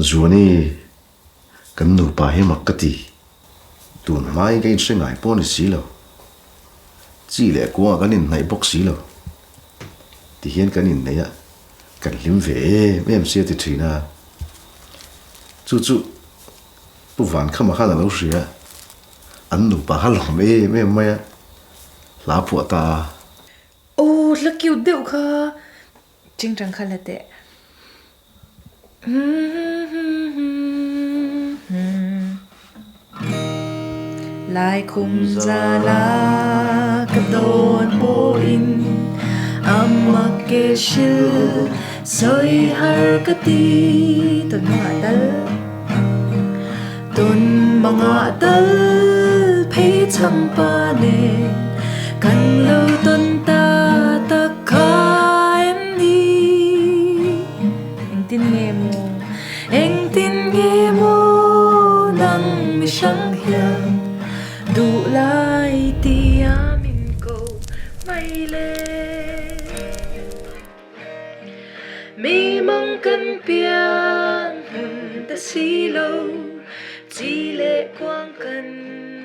zuani kan nu pa he makati tun mai cái sinh ngài pon xí lo chỉ lẽ qua cái nhìn này bốc xí lo thì hiện cái nhìn này á cần lim về mấy em xe thì thủy na chú chú不晚看嘛看到老师啊anh nu pa ha lo mấy em mấy lá phụ ta ô là kiểu điệu kha chính trang kha là tệ lại khung ra la cái đồn bộ in amma ke shil soi har cái ti tuần mga dal phe cham pa ne kan lo tuần ta ta kha em đi anh tin nghe mo nang mi sang hiền đủ lại tia min câu mây lên mi mong cần pian ta xí lâu chỉ lệ quang cần